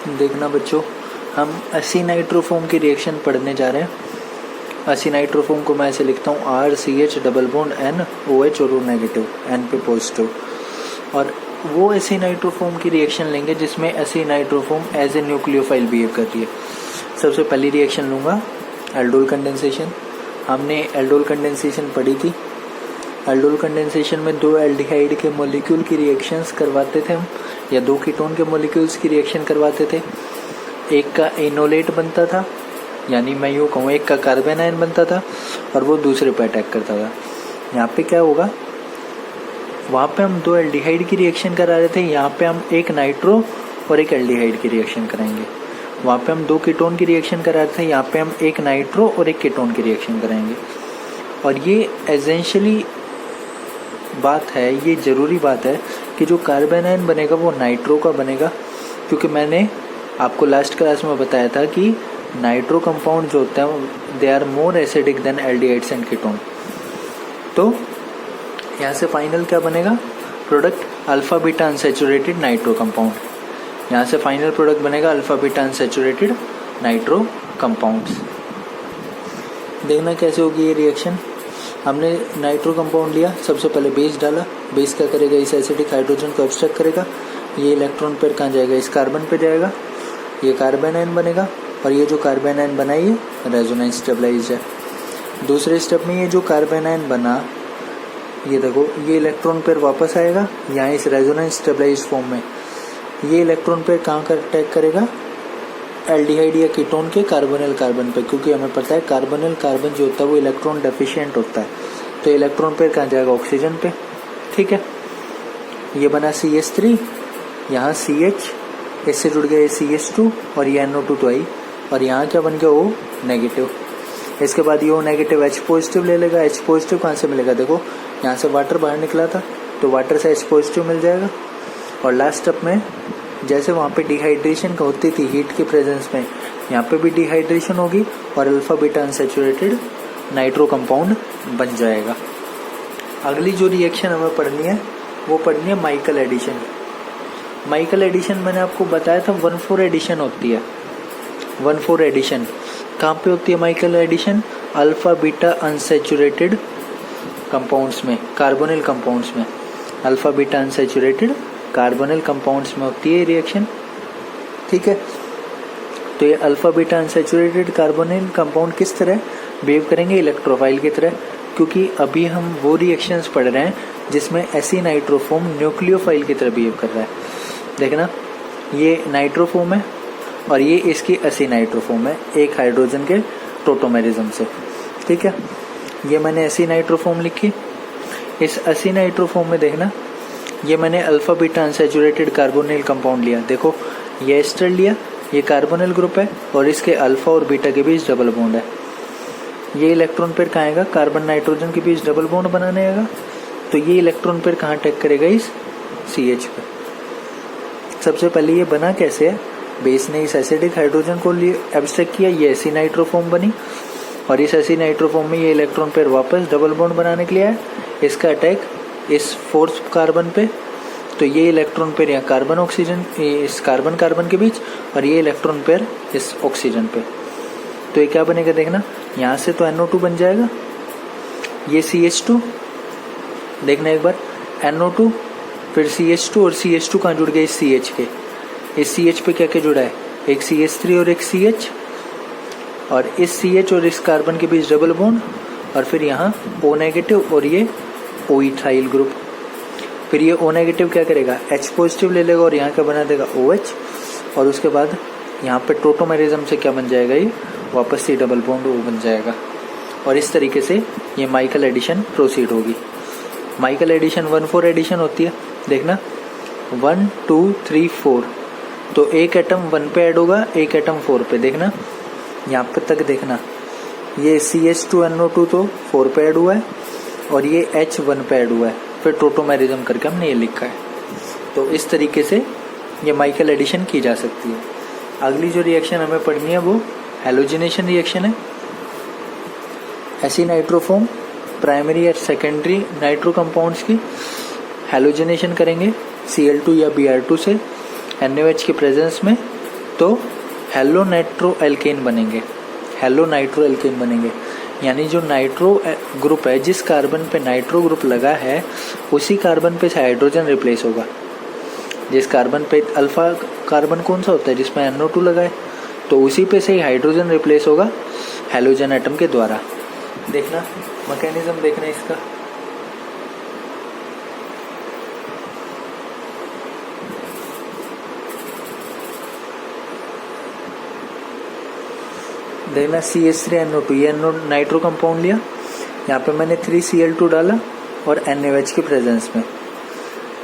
देखना बच्चों, हम एसिनाइट्रोफॉर्म की रिएक्शन पढ़ने जा रहे हैं। एसिनाइट्रोफॉर्म को मैं ऐसे लिखता हूँ RCH double bond N OH और O नेगेटिव, N पे पॉजिटिव। और वो एसिनाइट्रोफॉर्म की रिएक्शन लेंगे जिसमें एसिनाइट्रोफॉर्म एज ए न्यूक्लियोफाइल बिहेव करती है। सबसे पहली रिएक्शन लूँगा एल्डोल कंडेंसेशन। हमने एल्डोल कंडेंसेशन पढ़ी थी। एल्डोल कंडेंसेशन में दो एल्डिहाइड के मॉलिक्यूल की रिएक्शंस करवाते थे हम, या दो कीटोन के मॉलिक्यूल्स की रिएक्शन करवाते थे। एक का एनोलेट बनता था, यानी मैं यूँ कहूँ एक का कार्बन आयन बनता था और वो दूसरे पे अटैक करता था। यहाँ पे क्या होगा, वहाँ पे हम दो एल्डिहाइड की रिएक्शन करा रहे थे, यहाँ पे हम एक नाइट्रो और एक एल्डिहाइड की रिएक्शन कराएंगे। वहाँ पे हम दो कीटोन की रिएक्शन करा रहे थे, यहाँ पे हम एक नाइट्रो और एक कीटोन की रिएक्शन कराएंगे। और ये एसेंशियली बात है, ये ज़रूरी बात है कि जो कार्बन आयन बनेगा वो नाइट्रो का बनेगा, क्योंकि मैंने आपको लास्ट क्लास में बताया था कि नाइट्रो कंपाउंड जो होते हैं they are more acidic than aldehydes and ketone. तो यहाँ से फाइनल क्या बनेगा, product alpha beta unsaturated nitro compound. यहाँ से फाइनल प्रोडक्ट बनेगा alpha beta unsaturated nitro compounds. देखना कैसे होगी ये रिएक्शन। हमने नाइट्रो कंपाउंड लिया, सबसे पहले बेस डाला। बेस क्या करेगा, इस एसिडिक हाइड्रोजन को एब्स्ट्रैक्ट करेगा। ये इलेक्ट्रॉन पेयर कहाँ जाएगा, इस कार्बन पे जाएगा। ये कार्बन आयन बनेगा और ये जो कार्बन आयन बना ये रेजोनेंस स्टेबलाइज्ड है। दूसरे स्टेप में ये जो कार्बन आयन बना, ये देखो ये इलेक्ट्रॉन पेयर वापस आएगा यहाँ इस रेजोनेंस स्टेबलाइज्ड फॉर्म में। ये इलेक्ट्रॉन पेयर कहाँ कर अटैक करेगा, एल्डिहाइड या कीटोन के कार्बोनिल कार्बन पे, क्योंकि हमें पता है कार्बोनिल कार्बन जो होता है वो इलेक्ट्रॉन डेफिशिएंट होता है। तो इलेक्ट्रॉन पेयर कहाँ जाएगा, ऑक्सीजन पे। ठीक है, ये बना CH3, यहाँ CH, इससे जुड़ गया CH2 और ये NO2 तो आई, और यहाँ क्या बन गया O नेगेटिव। इसके बाद ये O नेगेटिव H पॉजिटिव ले लेगा। H पॉजिटिव कहाँ से मिलेगा, देखो यहाँ से वाटर बाहर निकला था तो वाटर से H पॉजिटिव मिल जाएगा। और लास्ट स्टेप में जैसे वहाँ पे डिहाइड्रेशन होती थी हीट के प्रेजेंस में, यहाँ पे भी डिहाइड्रेशन होगी और alpha beta unsaturated nitro compound बन जाएगा। अगली जो रिएक्शन हमें पढ़नी है वो पढ़नी है माइकल एडिशन। माइकल एडिशन मैंने आपको बताया था 1,4 एडिशन होती है। 1,4 एडिशन कहाँ पे होती है Michael addition, alpha beta unsaturated compounds में, कार्बोनिल कंपाउंड्स में। Alpha beta unsaturated carbonyl compounds में होती है रिएक्शन। ठीक है, तो ये alpha beta unsaturated carbonyl compound किस तरह बिहेव करेंगे, इलेक्ट्रोफाइल की तरह, क्योंकि अभी हम वो रिएक्शंस पढ़ रहे हैं जिसमें एसिनाइट्रोफॉर्म न्यूक्लियोफाइल की तरह बिहेव कर रहा है। देखना, ये नाइट्रोफॉर्म है और ये इसकी एसिनाइट्रोफॉर्म है, एक हाइड्रोजन के टोटोमेरिज्म से। ठीक है, ये मैंने एसिनाइट्रोफॉर्म लिखी। इस एसिनाइट्रोफॉर्म में देखना, ये मैंने alpha beta unsaturated carbonyl compound लिया। देखो ये एस्टर लिया, ये कार्बोनिल ग्रुप है और इसके अल्फा और बीटा के बीच डबल बॉन्ड है। ये इलेक्ट्रॉन पेयर कहाँ आएगा, कार्बन नाइट्रोजन के बीच डबल बॉन्ड बनाने आएगा। तो ये इलेक्ट्रॉन पेयर कहाँ अटैक करेगा, इस CH पे। सबसे पहले ये बना कैसे है, बेस ने इस एसिडिक हाइड्रोजन को एब्स्ट्रैक्ट किया, ये एसिनाइट्रोफॉर्म बनी और इस एसिनाइट्रोफॉर्म में ये इलेक्ट्रॉन पेयर वापस डबल बॉन्ड बनाने के लिए आया। इसका अटैक इस फोर्थ कार्बन पे, तो ये इलेक्ट्रॉन पेयर यहाँ कार्बन ऑक्सीजन, इस कार्बन कार्बन के बीच, और ये इलेक्ट्रॉन पेयर इस ऑक्सीजन पे। तो ये क्या बनेगा, देखना यहाँ से तो NO2 बन जाएगा, ये CH2, देखना एक बार NO2 फिर CH2 और CH2 कहाँ जुड़ गया, इस CH के। इस CH पे क्या क्या जुड़ा है, एक CH3 और एक CH, और इस CH और इस कार्बन के बीच डबल बॉन्ड, और फिर यहाँ O नेगेटिव और ये O इथाइल ग्रुप। फिर ये O नेगेटिव क्या करेगा, H पॉजिटिव ले लेगा और यहाँ क्या बना देगा OH, और उसके बाद यहाँ पे टोटोमेरिज्म से क्या बन जाएगा, ये वापस से डबल बॉन्ड O बन जाएगा। और इस तरीके से ये माइकल एडिशन प्रोसीड होगी। माइकल एडिशन 1,4 एडिशन होती है। देखना 1 2 3 4, तो एक एटम 1 पे ऐड होगा, एक एटम 4 पे। देखना यहाँ पे तक देखना, ये CH2NO2 तो 4 पे ऐड हुआ है और ये H 1 पे ऐड हुआ है, फिर टोटोमेरिज्म करके हमने ये लिखा है। तो इस तरीके से ये माइकल एडिशन की जा सकती है। अगली जो रिएक्शन हमें पढ़नी है वो हैलोजिनेशन रिएक्शन है। एसिनाइट्रोफॉर्म प्राइमरी और सेकेंडरी नाइट्रो कंपाउंड्स की हैलोजिनेशन करेंगे Cl2 या Br2 से NaOH के प्रेजेंस में, तो हेलो नाइट्रो एल्केन बनेंगे, हेलो नाइट्रो एल्केन बनेंगे। यानी जो नाइट्रो ग्रुप है, जिस कार्बन पे नाइट्रो ग्रुप लगा है उसी कार्बन पे से हाइड्रोजन रिप्लेस होगा। जिस कार्बन पे अल्फा कार्बन कौन सा होता है जिसमें NO2 लगा है, तो उसी पे से ही हाइड्रोजन रिप्लेस होगा हेलोजन एटम के द्वारा। देखना मैकेनिज्म देखना इसका। देखना CH3NO2, ये नाइट्रो कंपाउंड लिया, यहाँ पे मैंने 3Cl2 डाला और NaOH की प्रेजेंस में।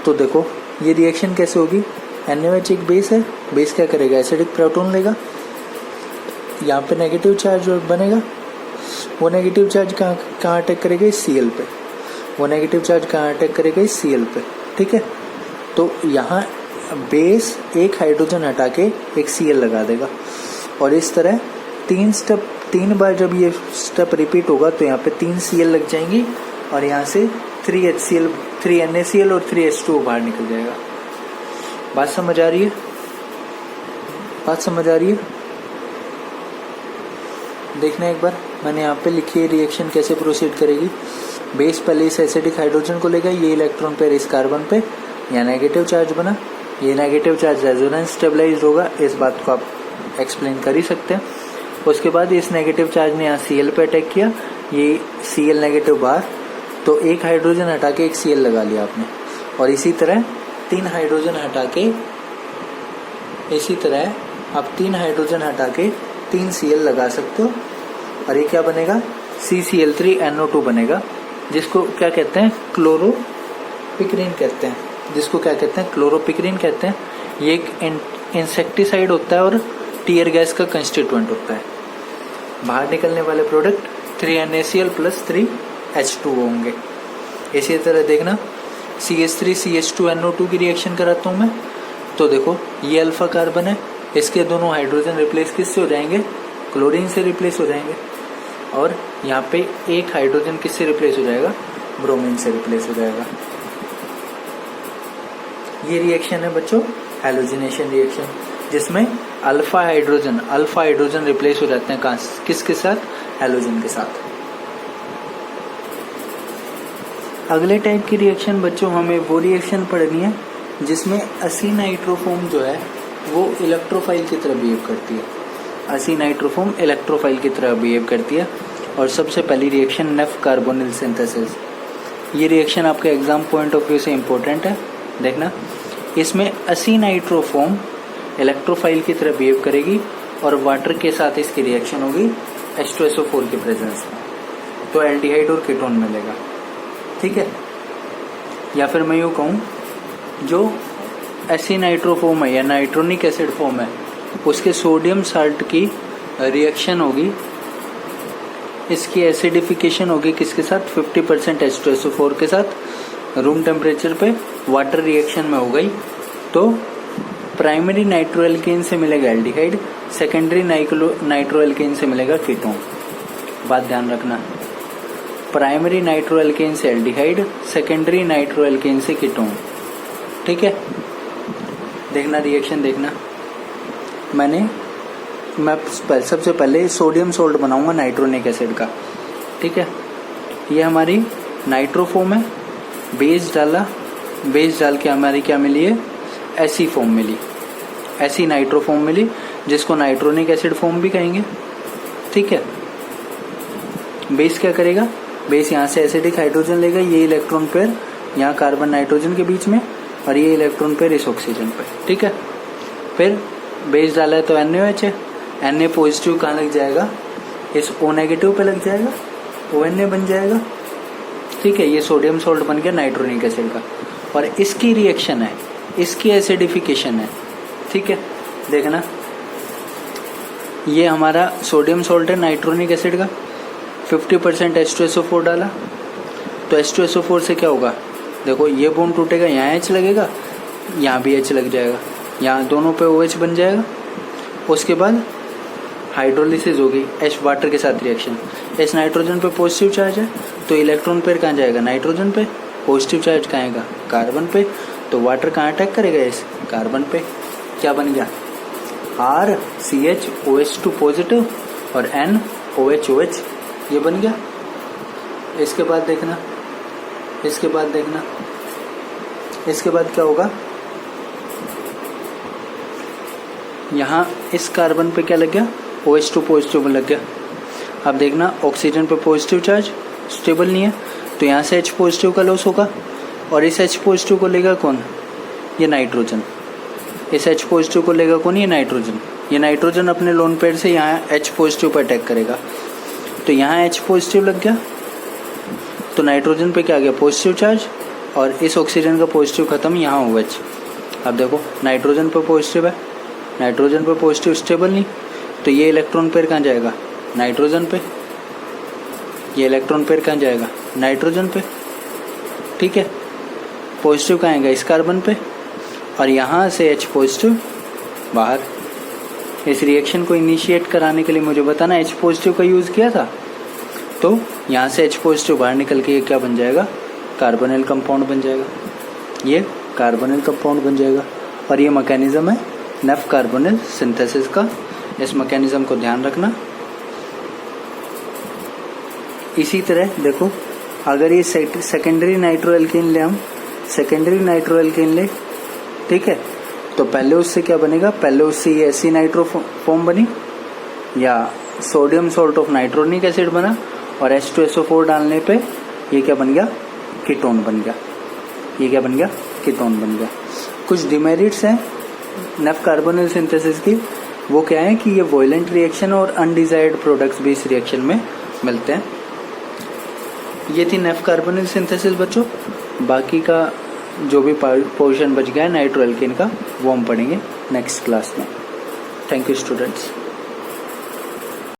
तो देखो ये रिएक्शन कैसे होगी। NaOH एक बेस है, बेस क्या करेगा, एसिडिक प्रोटॉन लेगा, यहाँ पे नेगेटिव चार्ज बनेगा, वो नेगेटिव चार्ज कहाँ अटैक करेगा, इस Cl पे, वो नेगेटिव चार्ज कहाँ अटैक करेगा, इस Cl पे। ठीक है, तो यहाँ बेस एक हाइड्रोजन हटा के एक Cl लगा देगा, और इस तरह 3 बार जब ये स्टेप रिपीट होगा तो यहाँ पे 3 Cl लग जाएंगी और यहाँ से 3 HCl, 3 NaCl और 3 H2O बाहर निकल जाएगा। बात समझ आ रही है, बात समझ आ रही है। देखना एक बार, मैंने यहाँ पे लिखी है रिएक्शन कैसे प्रोसीड करेगी। बेस पहले इस एसिडिक हाइड्रोजन को लेगा, ये इलेक्ट्रॉन पेयर इस कार्बन पे, यहाँ नेगेटिव चार्ज बना, ये नेगेटिव चार्ज रेजोनेंस स्टेबलाइज होगा, इस बात को आप एक्सप्लेन कर ही सकते हैं। उसके बाद इस नेगेटिव चार्ज ने यहाँ Cl पे अटैक किया, ये Cl नेगेटिव बाहर, तो एक हाइड्रोजन हटा के एक Cl लगा लिया आपने, और इसी तरह 3 हाइड्रोजन हटा के, इसी तरह आप 3 हाइड्रोजन हटा के 3 Cl लगा सकते हो, और ये क्या बनेगा, CCl3NO2 बनेगा, जिसको क्या कहते हैं, क्लोरोपिक्रीन कहते हैं, जिसको क्या कहते हैं, क्लोरोपिक्रीन कहते हैं। ये एक इंसेक्टिसाइड होता है और टीयर गैस का कंस्टिट्यूएंट होता है। बाहर निकलने वाले प्रोडक्ट 3 NaCl प्लस 3 H2O होंगे। इसी तरह देखना CH3 CH2NO2 की रिएक्शन कराता हूँ मैं, तो देखो ये अल्फा कार्बन है, इसके दोनों हाइड्रोजन रिप्लेस किससे हो जाएंगे, क्लोरीन से रिप्लेस हो जाएंगे, और यहाँ पे एक हाइड्रोजन किससे रिप्लेस हो जाएगा, ब्रोमीन से रिप्लेस हो जाएगा। ये रिएक्शन है बच्चों हैलोजिनेशन रिएक्शन, जिसमें अल्फा हाइड्रोजन रिप्लेस हो जाते हैं किसके साथ, हैलोजन के साथ। अगले टाइप की रिएक्शन बच्चों हमें वो रिएक्शन पढ़नी है जिसमें असीनाइट्रोफॉर्म जो है वो इलेक्ट्रोफाइल की तरह बिहेव करती है। असीनाइट्रोफॉर्म इलेक्ट्रोफाइल की तरह बिहेव करती है। और सबसे पहली रिएक्शन नेफ कार्बोनिल सिंथेसिस। ये रिएक्शन आपके एग्जाम पॉइंट ऑफ व्यू से इम्पोर्टेंट है। देखना, इसमें असीनाइट्रोफॉर्म इलेक्ट्रोफाइल की तरह बिहेव करेगी और वाटर के साथ इसकी रिएक्शन होगी H2SO4 की प्रेजेंस में, तो एल्डिहाइड और कीटोन मिलेगा। ठीक है, या फिर मैं यूँ कहूँ, जो एसीनाइट्रोफॉर्म है या नाइट्रोनिक एसिड फॉर्म है उसके सोडियम साल्ट की रिएक्शन होगी, इसकी एसिडिफिकेशन होगी किसके साथ, 50% H2SO4 के साथ, रूम टेम्परेचर पे वाटर रिएक्शन में हो गई, तो प्राइमरी नाइट्रोएल्केन से मिलेगा एल्डिहाइड, सेकेंडरी नाइट्रोएल्केन से मिलेगा कीटोन। बात ध्यान रखना, प्राइमरी नाइट्रोएल्केन से एल्डिहाइड, सेकेंडरी नाइट्रोएल्केन से कीटोन। ठीक है, देखना रिएक्शन देखना, मैं सबसे पहले सोडियम सोल्ट बनाऊंगा नाइट्रोनिक एसिड का। ठीक है, ये हमारी नाइट्रोफॉर्म है, बेस डाला, बेस डाल के हमारी क्या मिली है, एसी फॉर्म मिली, ऐसी नाइट्रोफॉर्म मिली, जिसको नाइट्रोनिक एसिड फॉर्म भी कहेंगे। ठीक है, बेस क्या करेगा, बेस यहाँ से एसिडिक हाइड्रोजन लेगा, ये इलेक्ट्रॉन पेयर यहाँ कार्बन नाइट्रोजन के बीच में, और ये इलेक्ट्रॉन पेयर इस ऑक्सीजन पे। ठीक है, फिर बेस डाला है तो NaOH है, Na पॉजिटिव कहाँ लग जाएगा, इस O नेगेटिव पे लग जाएगा, ONa बन जाएगा। ठीक है, ये सोडियम सोल्ट बन गया नाइट्रोनिक एसिड का, और इसकी रिएक्शन है, इसकी एसिडिफिकेशन है। ठीक है, देखना, ये हमारा सोडियम सोल्ट है नाइट्रोनिक एसिड का, 50% H2SO4 डाला, तो H2SO4 से क्या होगा, देखो ये बॉन्ड टूटेगा, यहाँ H लगेगा, यहाँ भी H लग जाएगा, यहाँ दोनों पे OH बन जाएगा। उसके बाद हाइड्रोलिसिस होगी, H वाटर के साथ रिएक्शन, H नाइट्रोजन पे पॉजिटिव चार्ज है, तो इलेक्ट्रॉन पेयर कहाँ जाएगा, नाइट्रोजन पे, पॉजिटिव चार्ज कहाँ आएगा, कार्बन पे, तो वाटर कहाँ अटैक करेगा, इस कार्बन पे। क्या बन गया, RCHOH2 पॉजिटिव और NOHOH, ये बन गया। इसके बाद देखना, इसके बाद देखना, इसके बाद क्या होगा, यहाँ इस कार्बन पे क्या लग गया, OH2 पॉजिटिव लग गया। अब देखना ऑक्सीजन पे पॉजिटिव चार्ज स्टेबल नहीं है, तो यहाँ से H पॉजिटिव का लॉस होगा और इस H पॉजिटिव को लेगा कौन, ये नाइट्रोजन। इस H पॉजिटिव को लेगा कौन, ये नाइट्रोजन। ये नाइट्रोजन अपने लोन पेयर से यहाँ H पॉजिटिव पर अटैक करेगा, तो यहाँ H पॉजिटिव लग गया, तो नाइट्रोजन पे क्या आ गया, पॉजिटिव चार्ज, और इस ऑक्सीजन का पॉजिटिव खत्म, यहाँ OH। अब देखो नाइट्रोजन पे पॉजिटिव है, नाइट्रोजन पे पॉजिटिव स्टेबल नहीं, तो ये इलेक्ट्रॉन पेयर कहाँ जाएगा, नाइट्रोजन पे। ये इलेक्ट्रॉन पेयर कहाँ जाएगा, नाइट्रोजन पे, ठीक है। पॉजिटिव कहाँ आएगा, इस कार्बन पे, और यहाँ से H पॉजिटिव बाहर। इस रिएक्शन को इनिशिएट कराने के लिए मुझे बताना H पॉजिटिव का यूज़ किया था, तो यहाँ से H पॉजिटिव बाहर निकल के ये क्या बन जाएगा, कार्बोनिल कंपाउंड बन जाएगा। ये कार्बोनिल कंपाउंड बन जाएगा, और ये मैकेनिज्म है नेफ कार्बोनिल सिंथेसिस का। इस मैकेनिज्म को ध्यान रखना। इसी तरह देखो, अगर ये सेकेंडरी नाइट्रोएल्कीन ले, हम सेकेंडरी नाइट्रोएल्कीन ले, ठीक है, तो पहले उससे क्या बनेगा, पहले उससे ये एसी नाइट्रो फॉर्म बनी, या सोडियम सॉल्ट ऑफ नाइट्रोनिक एसिड बना, और H2SO4 डालने पे ये क्या बन गया, कीटोन बन गया। ये क्या बन गया, कीटोन बन गया। कुछ डिमेरिट्स हैं नेफ कार्बोनिल सिंथेसिस की, वो क्या है कि ये वॉयलेंट रिएक्शन और अनडिजायर्ड प्रोडक्ट्स भी इस रिएक्शन में मिलते हैं। ये थी नेफ कार्बोनिल सिंथेसिस बच्चों। बाकी का जो भी पोर्शन बच गया है नाइट्रोएल्कीन का, वो हम पढ़ेंगे नेक्स्ट क्लास में। Thank you students.